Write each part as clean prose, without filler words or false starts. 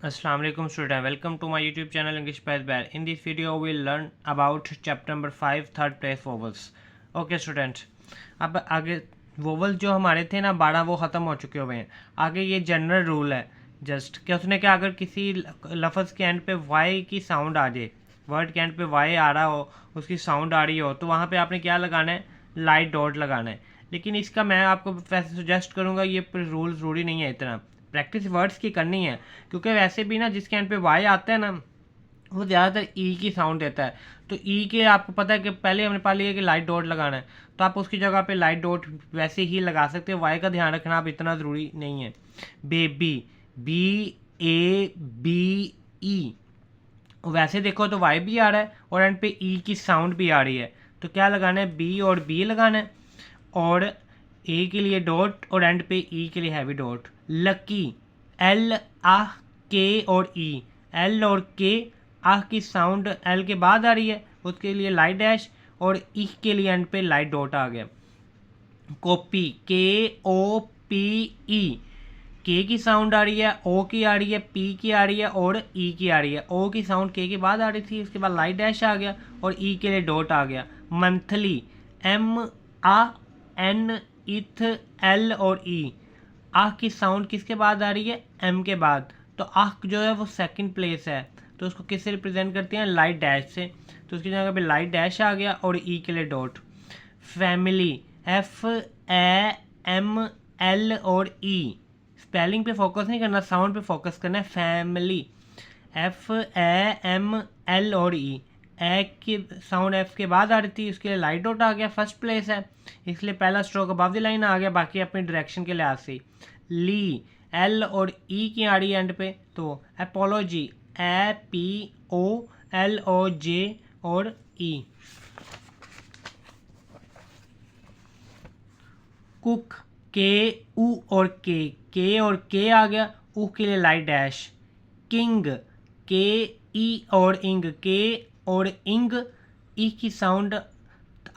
Assalamu alaikum student, welcome to my YouTube channel English Path Bear. In this video we'll learn about chapter number 5 third place vowels. Okay student, अब आगे vowel जो हमारे थे ना 12 वो ख़त्म हो चुके हुए हैं. आगे ये जनरल रूल है जस्ट कि उसने क्या अगर किसी लफ्ज़ के एंड पे वाई की साउंड आ जाए, वर्ड के एंड पे वाई आ रहा हो, उसकी साउंड आ रही हो, तो वहाँ पे आपने क्या लगाना है, लाइट डॉट लगाना है. लेकिन इसका मैं आपको वैसे सजेस्ट करूँगा, ये रूल ज़रूरी नहीं है, इतना प्रैक्टिस वर्ड्स की करनी है, क्योंकि वैसे भी ना जिसके एंड पे वाई आता है ना वो ज़्यादातर ई की साउंड देता है. तो ई के आपको पता है कि पहले हमने पा लिया कि लाइट डॉट लगाना है, तो आप उसकी जगह पे लाइट डॉट वैसे ही लगा सकते हो. वाई का ध्यान रखना आप इतना ज़रूरी नहीं है. Baby, B A B E, वैसे देखो तो वाई भी आ रहा है और एंड पे ई की साउंड भी आ रही है, तो क्या लगाना है, बी और बी लगाना है, और ए के लिए डॉट और एंड पे ई के लिए हैवी डॉट. लकी, एल आह के और ई, एल और के आह की साउंड एल के बाद आ रही है, उसके लिए लाइट डैश, और ई के लिए एंड पे लाइट डॉट आ गया. कॉपी, के ओ पी ई, के की साउंड आ रही है, ओ की आ रही है, पी की आ रही है और ई की आ रही है. ओ की साउंड के बाद आ रही थी, उसके बाद लाइट डैश आ गया और ई के लिए डॉट आ गया. मंथली, एम आ एन इथ एल और ई, आह की साउंड किसके बाद आ रही है, एम के बाद. तो आह जो है वो सेकंड प्लेस है, तो उसको किससे रिप्रेजेंट करते हैं, लाइट डैश से, तो उसकी जगह पे लाइट डैश आ गया और ई के लिए dot. Family, F A M L और ई, स्पेलिंग पे फोकस नहीं करना, साउंड पे फोकस करना है. Family, F A M L और ई, ए की साउंड एफ के बाद आ रही थी, उसके लिए लाइट डॉट आ गया, फर्स्ट प्लेस है, इसलिए पहला स्ट्रोक अबव द लाइन आ गया, बाकी अपनी डायरेक्शन के लिहाज से. ली, एल और ई की आ रही है एंड पे, तो apology, A P O L O J और ई. कुक, के ऊ और के और के आ गया, ऊ के लिए लाइट डैश. किंग, के ई और इंग, के और इंग, ई की साउंड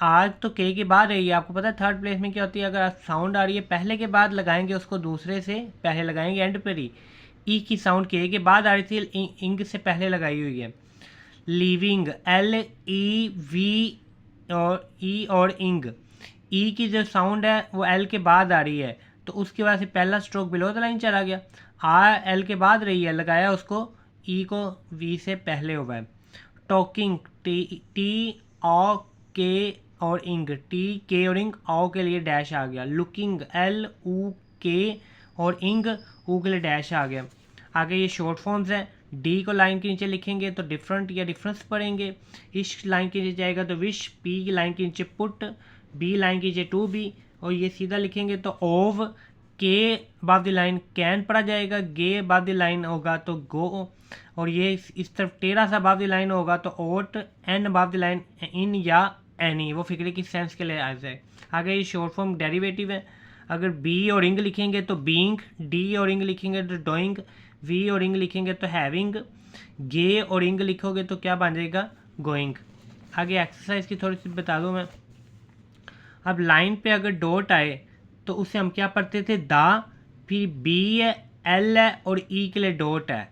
आज तो के बाद रही है. आपको पता है थर्ड प्लेस में क्या होती है, अगर साउंड आ रही है पहले के बाद लगाएंगे उसको, दूसरे से पहले लगाएंगे एंड पर ही. ई की साउंड के बाद आ रही थी, इंग से पहले लगाई हुई है. लिविंग, एल ई वी और ई और इंग, ई की जो साउंड है वो एल के बाद आ रही है, तो उसकी वजह से पहला स्ट्रोक बिलो द लाइन चला गया. आ एल के बाद रही है, लगाया उसको, ई को वी से पहले हुआ है. टॉकिंग, टी ओ के और इंग, टी के और इंग, ओ के लिए डैश आ गया. लुकिंग, एल ऊ के और इंग, ऊ के लिए डैश आ गया. आगे ये शॉर्ट फॉर्म्स हैं. डी को लाइन के नीचे लिखेंगे तो डिफरेंट या डिफरेंस पढ़ेंगे. इश लाइन के नीचे जाएगा तो विश, पी की लाइन के नीचे पुट, बी लाइन की नीचे टू बी, और ये सीधा लिखेंगे तो ओव. के अबव द लाइन कैन पढ़ा जाएगा, गे अबव द लाइन होगा तो गो, और ये इस तरफ टेढ़ा सा अबव द लाइन होगा तो ओट, an above the line in या एनी, वो फिक्रे की सेंस के लिए आ जाए. आगे ये शॉर्ट फॉर्म डेरिवेटिव है. अगर बी और इंग लिखेंगे तो बीइंग, डी और इंग लिखेंगे तो डूइंग, वी और इंग लिखेंगे तो हैविंग, गे और इंग लिखोगे तो क्या बन जाएगा, गोइंग. आगे एक्सरसाइज की थोड़ी सी बता दूं मैं. अब लाइन पे अगर डॉट आए तो उसे हम क्या पढ़ते थे, दा, फिर बी है, एल है और ई के लिए डॉट है,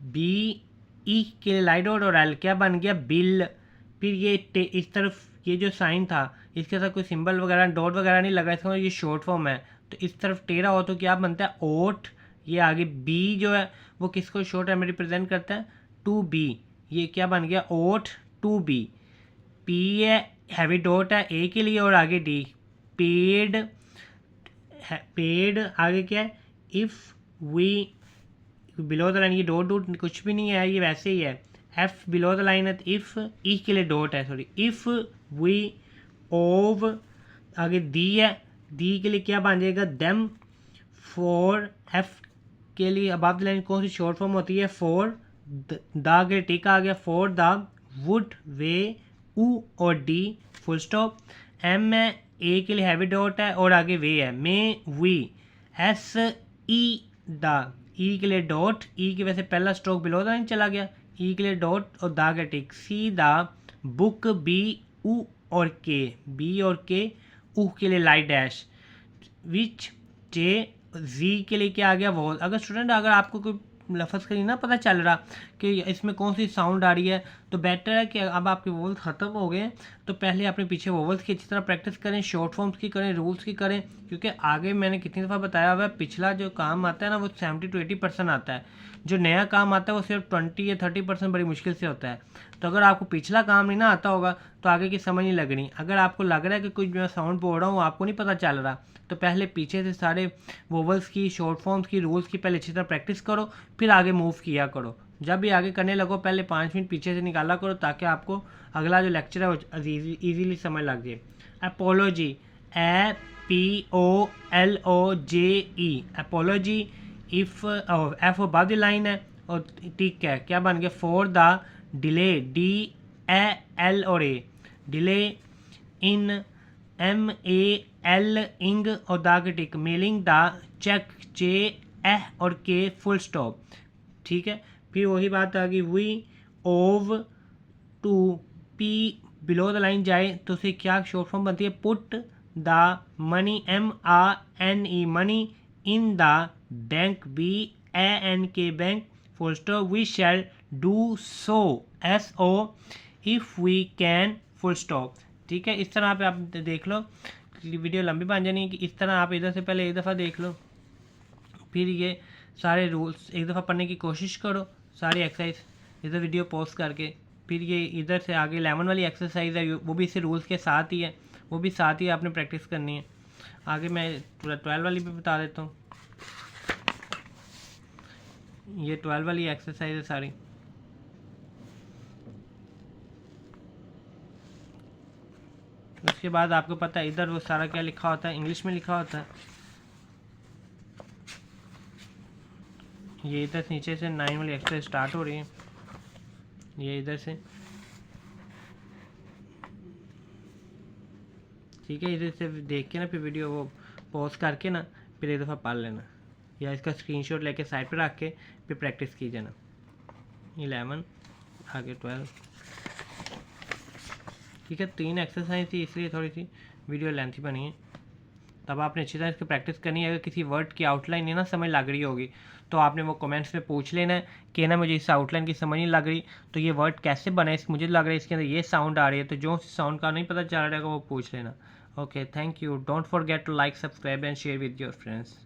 बी ई के लिए लाइट डॉट और एल, क्या बन गया, बिल. फिर ये इस तरफ ये जो साइन था इसके साथ कोई सिंबल वगैरह डॉट वगैरह नहीं लगा, इसका ये शॉर्ट फॉर्म है, तो इस तरफ टेढ़ा हो तो क्या बनता है, ओट. ये आगे बी जो है वो किसको शॉर्ट में रिप्रेजेंट करता है, टू बी, ये क्या बन गया, ओट टू बी. पी है, हैवी डॉट है ए के लिए और आगे डी, पेड. पेड आगे क्या है, if we, below the line ये डॉट डॉट कुछ भी नहीं है, ये वैसे ही है. एफ बिलो द लाइन है, इफ़ ई के लिए डॉट है, सॉरी, इफ़ वी ओव, आगे दी है, दी के लिए क्या बन जाएगा, देम. फॉर, एफ के लिए अबव द लाइन कौन सी शॉर्ट फॉर्म होती है, फॉर द के टिक आ गया, फॉर द वुड, वे, ऊ और डी, फुल स्टॉप. एम है, ए के लिए हैवी डॉट है और आगे वे है, may V. S E the, E के लिए डॉट, ई की वजह से पहला स्ट्रोक बिलो द लाइन चला गया, ई के लिए डॉट और द के टिक. सी द बुक, बी ऊ और के, बी और के, ऊ के लिए लाइट डैश. विच, जे, जी के लिए क्या आ गया, वॉल. अगर स्टूडेंट अगर आपको कोई लफ्ज़ का नहीं ना पता चल रहा कि इसमें कौन सी साउंड आ रही है, तो बेटर है कि अब आपके वोवल्स ख़त्म हो गए तो पहले अपने पीछे वोवल्स की अच्छी तरह प्रैक्टिस करें, शॉर्ट फॉर्म्स की करें, रूल्स की करें, क्योंकि आगे मैंने कितनी दफ़ा बताया हुआ है पिछला जो काम आता है ना वो 70 to 80% आता है, जो नया काम आता है वो सिर्फ 20 या 30% बड़ी मुश्किल से होता है। तो अगर आपको पिछला काम नहीं ना आता होगा तो आगे की समझ नहीं लगनी। अगर आपको लग रहा है कि कुछ मैं साउंड बोल रहा हूँ आपको नहीं पता चल रहा, तो पहले पीछे से सारे वोवल्स की, शॉर्ट फॉर्म्स की, रूल्स की पहले अच्छी तरह प्रैक्टिस करो, फिर आगे मूव किया करो। जब भी आगे करने लगो पहले 5 मिनट पीछे से निकाला करो ताकि आपको अगला जो लेक्चर है वो ईजीली समझ लग जाए। Apology, APOLOGE, apology. If F बाद द लाइन है और टिक है, क्या बन गया? फॉर द डिले, DAL और A, डिले इन MAL इंग और दा K tick, mailing the cheque, JA और K फुल स्टॉप। ठीक है, फिर वही बात आ गई, we owe to P below the line जाए तो उसे क्या शॉर्ट फॉर्म बनती है? Put the money, MANE money, in the bank, BANK bank, full stop. We shall do so, SO if we can, full stop. ठीक है, इस तरह पे आप देख लो, वीडियो लंबी बन जानी है कि इस तरह आप इधर से पहले एक दफ़ा देख लो, फिर ये सारे रूल्स एक दफ़ा पढ़ने की कोशिश करो, सारी एक्सरसाइज इधर वीडियो पॉज करके, फिर ये इधर से आगे 11 वाली एक्सरसाइज है वो भी इसी रूल्स के साथ ही है, वो भी साथ ही आपने प्रैक्टिस करनी है। आगे मैं 12 वाली भी बता देता हूँ, ये 12 वाली एक्सरसाइज है सारी। उसके बाद आपको पता है इधर वो सारा क्या लिखा होता है, इंग्लिश में लिखा होता है। ये इधर से नीचे से 9 वाली एक्सरसाइज स्टार्ट हो रही है, ये इधर से। ठीक है, इधर से देख के ना फिर वीडियो वो पॉज करके ना फिर एक दफ़ा पढ़ लेना, या इसका स्क्रीनशॉट लेके साइड पे रख के फिर प्रैक्टिस की जाना। 11 आगे 12। ठीक है, 3 एक्सरसाइज थी इसलिए थोड़ी सी वीडियो लेंथी बनी है। तब आपने अच्छी तरह इसकी प्रैक्टिस करनी है। अगर किसी वर्ड की आउटलाइन नहीं ना समझ लग रही होगी तो आपने वो कमेंट्स में पूछ लेना है कि ना मुझे इस आउटलाइन की समझ नहीं लग रही, तो ये वर्ड कैसे बने, मुझे लग रहा है इसके अंदर ये साउंड आ रही है, तो जो साउंड का नहीं पता चल रहा है वो पूछ लेना। Okay, thank you. Don't forget to like, subscribe and share with your friends.